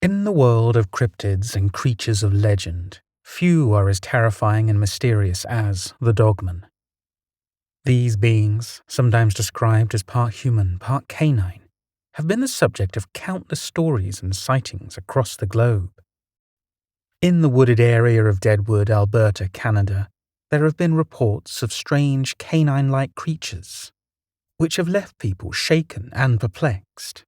In the world of cryptids and creatures of legend, few are as terrifying and mysterious as the Dogman. These beings, sometimes described as part human, part canine, have been the subject of countless stories and sightings across the globe. In the wooded area of Deadwood, Alberta, Canada, there have been reports of strange canine-like creatures, which have left people shaken and perplexed.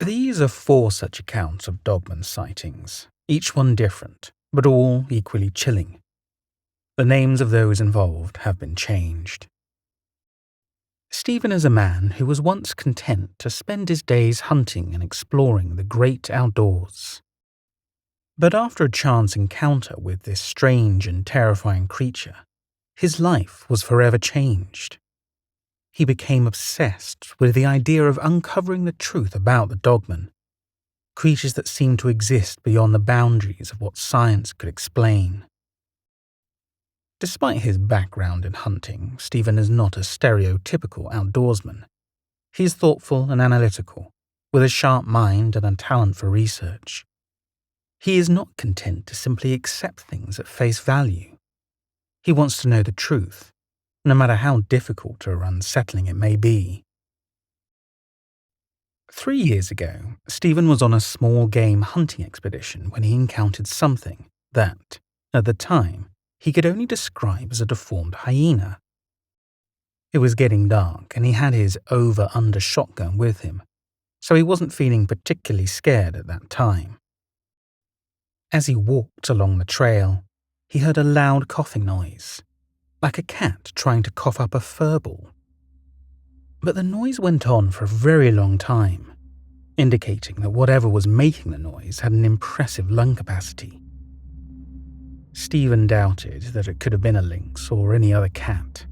These are 4 such accounts of Dogman sightings, each one different, but all equally chilling. The names of those involved have been changed. Stephen is a man who was once content to spend his days hunting and exploring the great outdoors. But after a chance encounter with this strange and terrifying creature, his life was forever changed. He became obsessed with the idea of uncovering the truth about the Dogman, creatures that seemed to exist beyond the boundaries of what science could explain. Despite his background in hunting, Stephen is not a stereotypical outdoorsman. He is thoughtful and analytical, with a sharp mind and a talent for research. He is not content to simply accept things at face value. He wants to know the truth, no matter how difficult or unsettling it may be. 3 years ago, Stephen was on a small game hunting expedition when he encountered something that, at the time, he could only describe as a deformed hyena. It was getting dark and he had his over-under shotgun with him, so he wasn't feeling particularly scared at that time. As he walked along the trail, he heard a loud coughing noise, like a cat trying to cough up a fur ball. But the noise went on for a very long time, indicating that whatever was making the noise had an impressive lung capacity. Stephen doubted that it could have been a lynx or any other cat.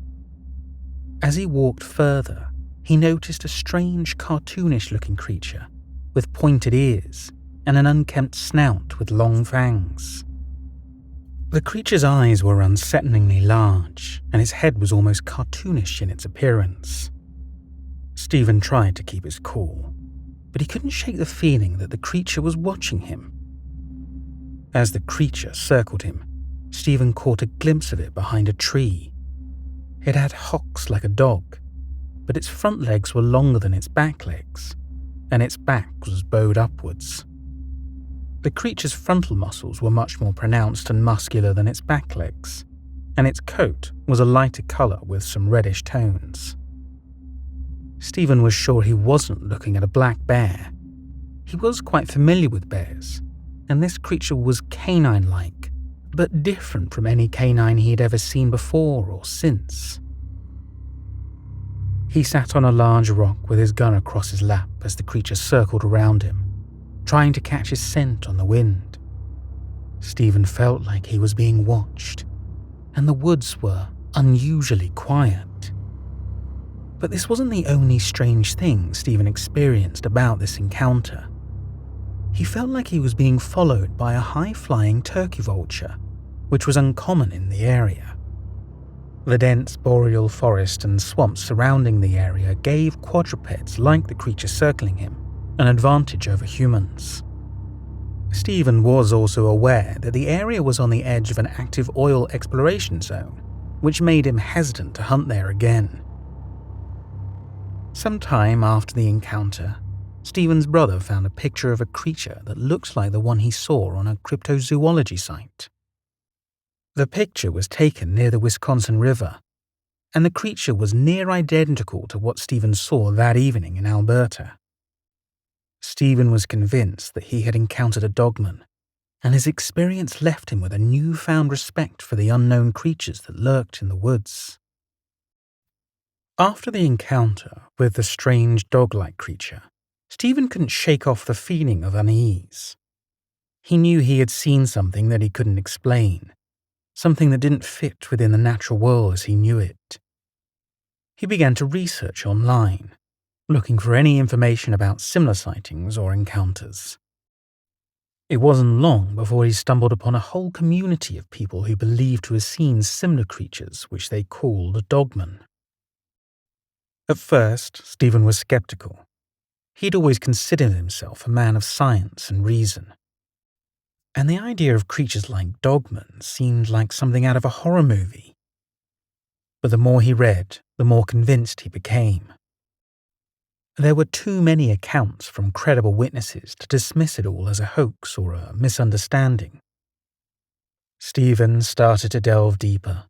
As he walked further, he noticed a strange, cartoonish-looking creature with pointed ears and an unkempt snout with long fangs. The creature's eyes were unsettlingly large, and its head was almost cartoonish in its appearance. Stephen tried to keep his cool, but he couldn't shake the feeling that the creature was watching him. As the creature circled him, Stephen caught a glimpse of it behind a tree. It had hocks like a dog, but its front legs were longer than its back legs, and its back was bowed upwards. The creature's frontal muscles were much more pronounced and muscular than its back legs, and its coat was a lighter colour with some reddish tones. Stephen was sure he wasn't looking at a black bear. He was quite familiar with bears, and this creature was canine-like, but different from any canine he had ever seen before or since. He sat on a large rock with his gun across his lap as the creature circled around him, trying to catch his scent on the wind. Stephen felt like he was being watched, and the woods were unusually quiet. But this wasn't the only strange thing Stephen experienced about this encounter. He felt like he was being followed by a high-flying turkey vulture, which was uncommon in the area. The dense boreal forest and swamps surrounding the area gave quadrupeds like the creature circling him an advantage over humans. Stephen was also aware that the area was on the edge of an active oil exploration zone, which made him hesitant to hunt there again. Sometime after the encounter, Stephen's brother found a picture of a creature that looked like the one he saw on a cryptozoology site. The picture was taken near the Wisconsin River, and the creature was near identical to what Stephen saw that evening in Alberta. Stephen was convinced that he had encountered a Dogman, and his experience left him with a newfound respect for the unknown creatures that lurked in the woods. After the encounter with the strange dog-like creature, Stephen couldn't shake off the feeling of unease. He knew he had seen something that he couldn't explain, something that didn't fit within the natural world as he knew it. He began to research online, looking for any information about similar sightings or encounters. It wasn't long before he stumbled upon a whole community of people who believed to have seen similar creatures which they called Dogman. At first, Stephen was skeptical. He'd always considered himself a man of science and reason, and the idea of creatures like Dogman seemed like something out of a horror movie. But the more he read, the more convinced he became. There were too many accounts from credible witnesses to dismiss it all as a hoax or a misunderstanding. Stephen started to delve deeper,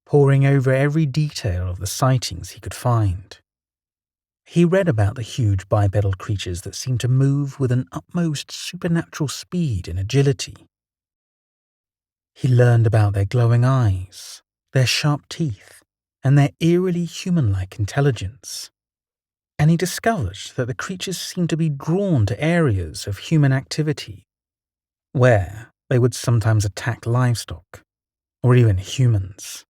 poring over every detail of the sightings he could find. He read about the huge bipedal creatures that seemed to move with an utmost supernatural speed and agility. He learned about their glowing eyes, their sharp teeth, and their eerily human-like intelligence. And he discovered that the creatures seemed to be drawn to areas of human activity, where they would sometimes attack livestock, or even humans.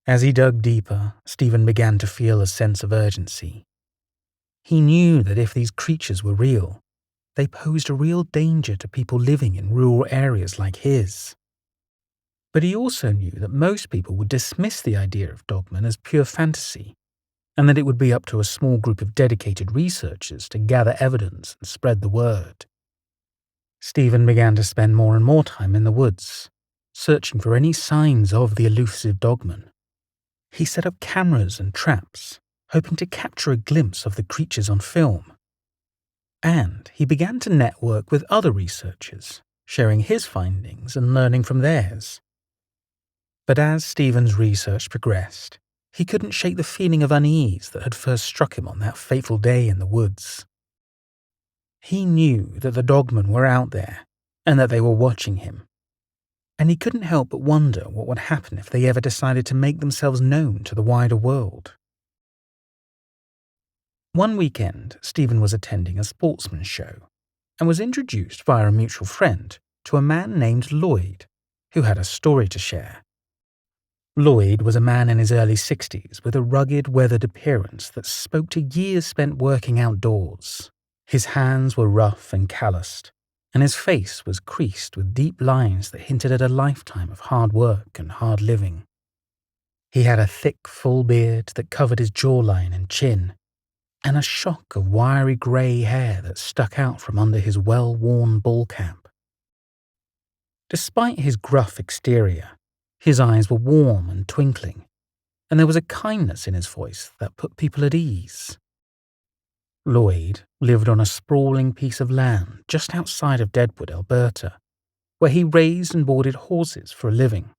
As he dug deeper, Stephen began to feel a sense of urgency. He knew that if these creatures were real, they posed a real danger to people living in rural areas like his. But he also knew that most people would dismiss the idea of Dogman as pure fantasy, and that it would be up to a small group of dedicated researchers to gather evidence and spread the word. Stephen began to spend more and more time in the woods, searching for any signs of the elusive Dogman. He set up cameras and traps, hoping to capture a glimpse of the creatures on film. And he began to network with other researchers, sharing his findings and learning from theirs. But as Stephen's research progressed, he couldn't shake the feeling of unease that had first struck him on that fateful day in the woods. He knew that the Dogmen were out there, and that they were watching him. And he couldn't help but wonder what would happen if they ever decided to make themselves known to the wider world. One weekend, Stephen was attending a sportsman's show, and was introduced via a mutual friend to a man named Lloyd, who had a story to share. Lloyd was a man in his early 60s with a rugged, weathered appearance that spoke to years spent working outdoors. His hands were rough and calloused, and his face was creased with deep lines that hinted at a lifetime of hard work and hard living. He had a thick, full beard that covered his jawline and chin, and a shock of wiry grey hair that stuck out from under his well-worn ball cap. Despite his gruff exterior, his eyes were warm and twinkling, and there was a kindness in his voice that put people at ease. Lloyd lived on a sprawling piece of land just outside of Deadwood, Alberta, where he raised and boarded horses for a living.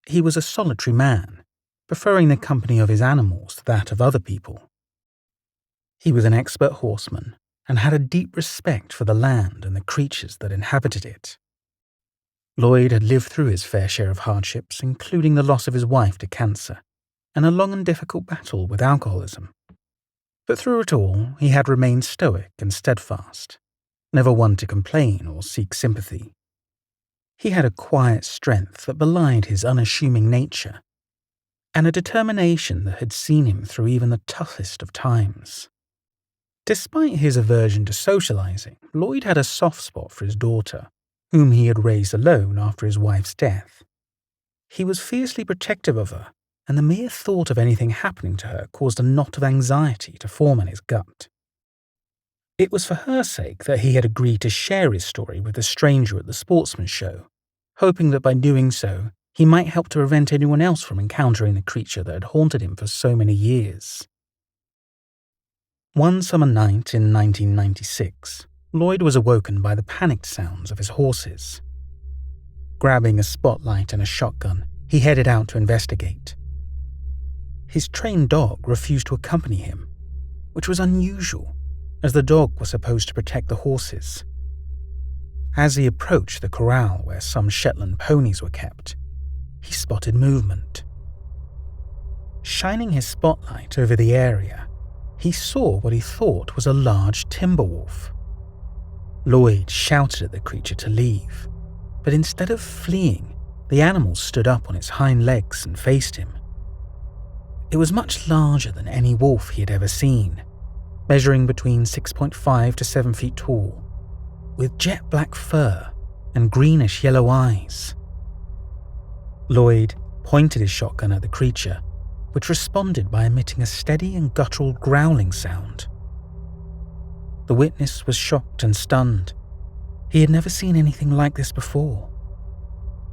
He was a solitary man, preferring the company of his animals to that of other people. He was an expert horseman and had a deep respect for the land and the creatures that inhabited it. Lloyd had lived through his fair share of hardships, including the loss of his wife to cancer, and a long and difficult battle with alcoholism. But through it all, he had remained stoic and steadfast, never one to complain or seek sympathy. He had a quiet strength that belied his unassuming nature, and a determination that had seen him through even the toughest of times. Despite his aversion to socializing, Lloyd had a soft spot for his daughter, whom he had raised alone after his wife's death. He was fiercely protective of her, and the mere thought of anything happening to her caused a knot of anxiety to form in his gut. It was for her sake that he had agreed to share his story with the stranger at the sportsman's show, hoping that by doing so, he might help to prevent anyone else from encountering the creature that had haunted him for so many years. One summer night in 1996, Lloyd was awoken by the panicked sounds of his horses. Grabbing a spotlight and a shotgun, he headed out to investigate. His trained dog refused to accompany him, which was unusual, as the dog was supposed to protect the horses. As he approached the corral where some Shetland ponies were kept, he spotted movement. Shining his spotlight over the area, he saw what he thought was a large timber wolf. Lloyd shouted at the creature to leave, but instead of fleeing, the animal stood up on its hind legs and faced him. It was much larger than any wolf he had ever seen, measuring between 6.5 to 7 feet tall, with jet black fur and greenish-yellow eyes. Lloyd pointed his shotgun at the creature, which responded by emitting a steady and guttural growling sound. The witness was shocked and stunned. He had never seen anything like this before.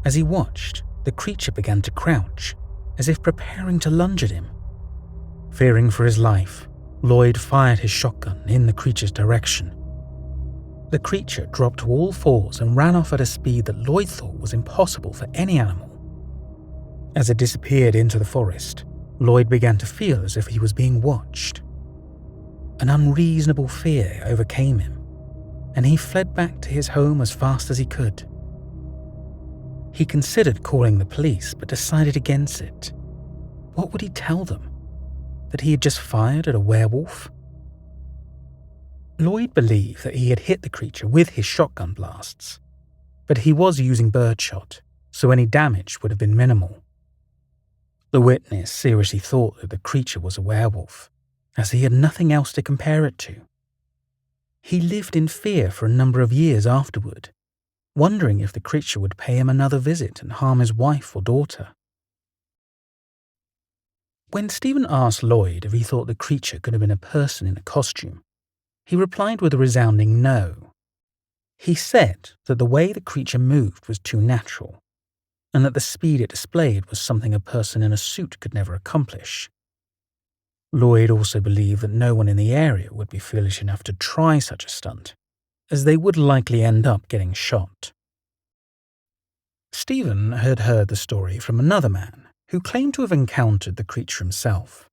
As he watched, the creature began to crouch, as if preparing to lunge at him. Fearing for his life, Lloyd fired his shotgun in the creature's direction. The creature dropped to all fours and ran off at a speed that Lloyd thought was impossible for any animal. As it disappeared into the forest, Lloyd began to feel as if he was being watched. An unreasonable fear overcame him, and he fled back to his home as fast as he could. He considered calling the police, but decided against it. What would he tell them? That he had just fired at a werewolf? Lloyd believed that he had hit the creature with his shotgun blasts, but he was using birdshot, so any damage would have been minimal. The witness seriously thought that the creature was a werewolf, as he had nothing else to compare it to. He lived in fear for a number of years afterward, wondering if the creature would pay him another visit and harm his wife or daughter. When Stephen asked Lloyd if he thought the creature could have been a person in a costume, he replied with a resounding no. He said that the way the creature moved was too natural, and that the speed it displayed was something a person in a suit could never accomplish. Lloyd also believed that no one in the area would be foolish enough to try such a stunt, as they would likely end up getting shot. Stephen had heard the story from another man who claimed to have encountered the creature himself.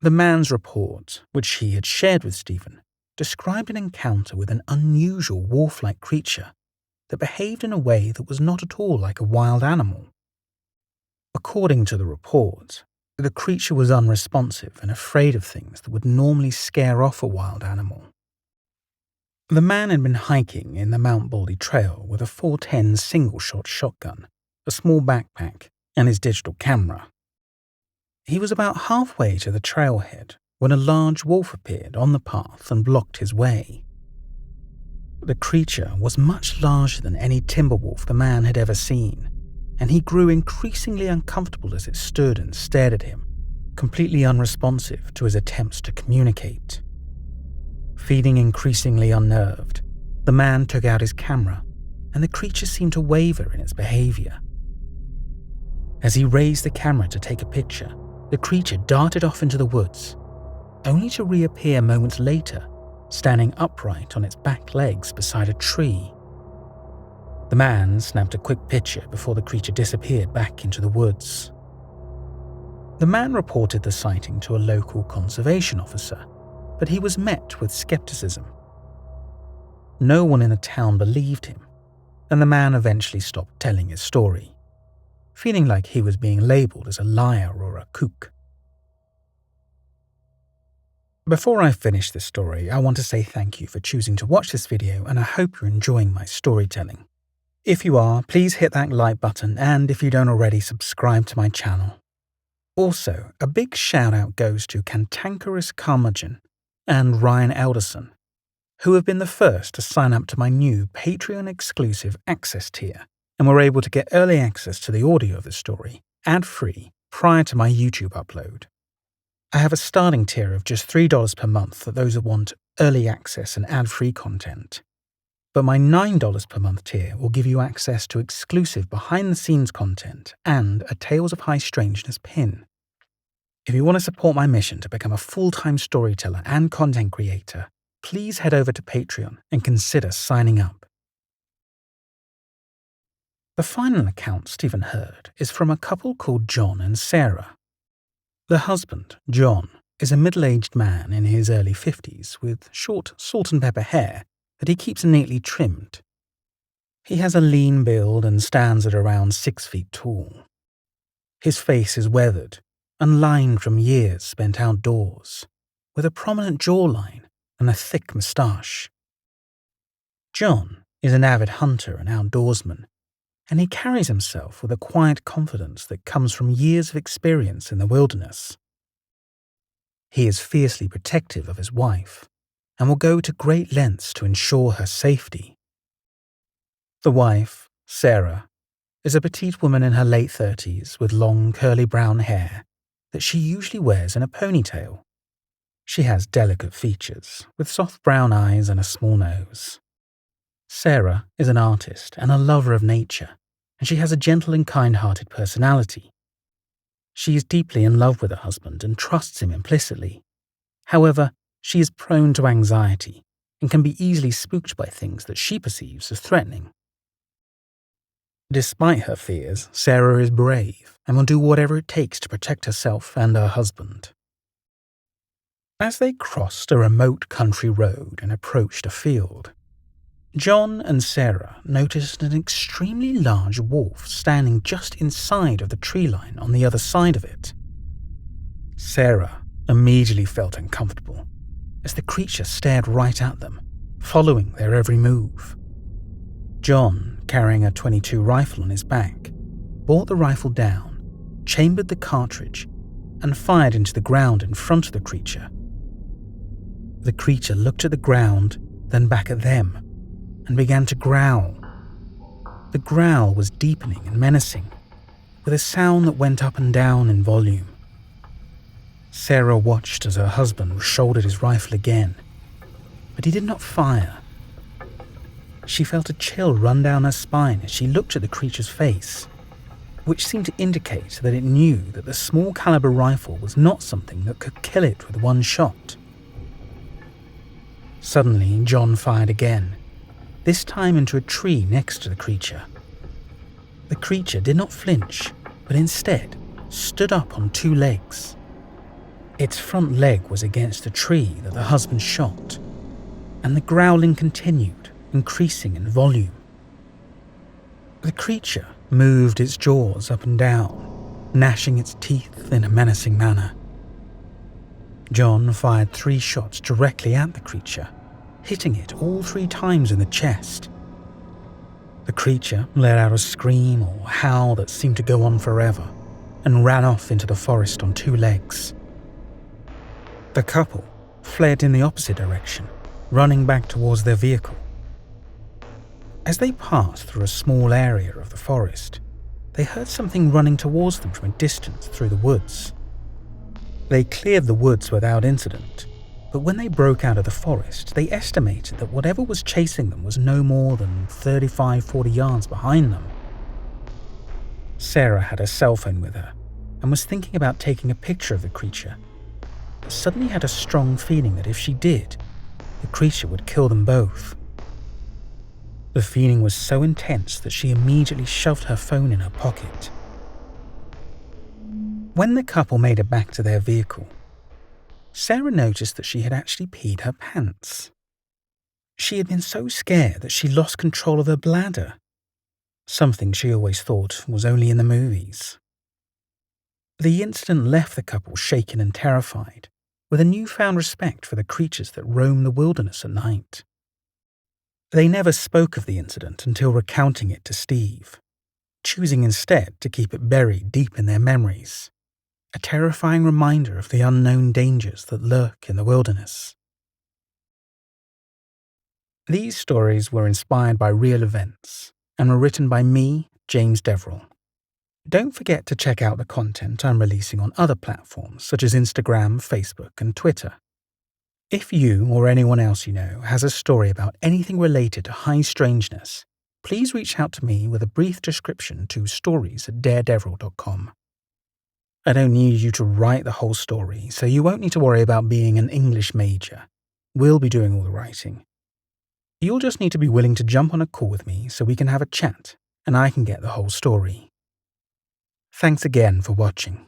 The man's report, which he had shared with Stephen, described an encounter with an unusual wolf-like creature that behaved in a way that was not at all like a wild animal. According to the report, the creature was unresponsive and afraid of things that would normally scare off a wild animal. The man had been hiking in the Mount Baldy Trail with a 410 single-shot shotgun, a small backpack, and his digital camera. He was about halfway to the trailhead when a large wolf appeared on the path and blocked his way. The creature was much larger than any timber wolf the man had ever seen, and he grew increasingly uncomfortable as it stood and stared at him, completely unresponsive to his attempts to communicate. Feeling increasingly unnerved, the man took out his camera, and the creature seemed to waver in its behavior. As he raised the camera to take a picture, the creature darted off into the woods, only to reappear moments later, standing upright on its back legs beside a tree. The man snapped a quick picture before the creature disappeared back into the woods. The man reported the sighting to a local conservation officer, but he was met with skepticism. No one in the town believed him, and the man eventually stopped telling his story, feeling like he was being labeled as a liar or a kook. Before I finish this story, I want to say thank you for choosing to watch this video, and I hope you're enjoying my storytelling. If you are, please hit that like button, and if you don't already, subscribe to my channel. Also, a big shout out goes to Cantankerous Carmudgeon and Ryan Elderson, who have been the first to sign up to my new Patreon-exclusive access tier, and were able to get early access to the audio of the story, ad-free, prior to my YouTube upload. I have a starting tier of just $3 per month for those who want early access and ad-free content. But my $9 per month tier will give you access to exclusive behind-the-scenes content and a Tales of High Strangeness pin. If you want to support my mission to become a full-time storyteller and content creator, please head over to Patreon and consider signing up. The final account Stephen heard is from a couple called John and Sarah. The husband, John, is a middle-aged man in his early 50s with short salt and pepper hair that he keeps neatly trimmed. He has a lean build and stands at around 6 feet tall. His face is weathered and lined from years spent outdoors, with a prominent jawline and a thick moustache. John is an avid hunter and outdoorsman, and he carries himself with a quiet confidence that comes from years of experience in the wilderness. He is fiercely protective of his wife and will go to great lengths to ensure her safety. The wife, Sarah, is a petite woman in her late 30s with long curly brown hair that she usually wears in a ponytail. She has delicate features, with soft brown eyes and a small nose. Sarah is an artist and a lover of nature, and she has a gentle and kind-hearted personality. She is deeply in love with her husband and trusts him implicitly. However, she is prone to anxiety and can be easily spooked by things that she perceives as threatening. Despite her fears, Sarah is brave and will do whatever it takes to protect herself and her husband. As they crossed a remote country road and approached a field, John and Sarah noticed an extremely large wolf standing just inside of the tree line on the other side of it. Sarah immediately felt uncomfortable as the creature stared right at them, following their every move. John, carrying a .22 rifle on his back, brought the rifle down, chambered the cartridge, and fired into the ground in front of the creature. The creature looked at the ground, then back at them, and began to growl. The growl was deepening and menacing, with a sound that went up and down in volume. Sarah watched as her husband shouldered his rifle again, but he did not fire. She felt a chill run down her spine as she looked at the creature's face, which seemed to indicate that it knew that the small caliber rifle was not something that could kill it with one shot. Suddenly, John fired again, this time into a tree next to the creature. The creature did not flinch, but instead stood up on two legs. Its front leg was against the tree that the husband shot, and the growling continued, increasing in volume. The creature moved its jaws up and down, gnashing its teeth in a menacing manner. John fired 3 shots directly at the creature, hitting it all 3 times in the chest. The creature let out a scream or howl that seemed to go on forever and ran off into the forest on 2 legs. The couple fled in the opposite direction, running back towards their vehicle. As they passed through a small area of the forest, they heard something running towards them from a distance through the woods. They cleared the woods without incident, but when they broke out of the forest, they estimated that whatever was chasing them was no more than 35-40 yards behind them. Sarah had a cell phone with her and was thinking about taking a picture of the creature, but suddenly had a strong feeling that if she did, the creature would kill them both. The feeling was so intense that she immediately shoved her phone in her pocket. When the couple made it back to their vehicle, Sarah noticed that she had actually peed her pants. She had been so scared that she lost control of her bladder, something she always thought was only in the movies. The incident left the couple shaken and terrified, with a newfound respect for the creatures that roam the wilderness at night. They never spoke of the incident until recounting it to Steve, choosing instead to keep it buried deep in their memories, a terrifying reminder of the unknown dangers that lurk in the wilderness. These stories were inspired by real events and were written by me, James Deverill. Don't forget to check out the content I'm releasing on other platforms such as Instagram, Facebook, and Twitter. If you or anyone else you know has a story about anything related to high strangeness, please reach out to me with a brief description to stories@daredevil.com. I don't need you to write the whole story, so you won't need to worry about being an English major. We'll be doing all the writing. You'll just need to be willing to jump on a call with me so we can have a chat and I can get the whole story. Thanks again for watching.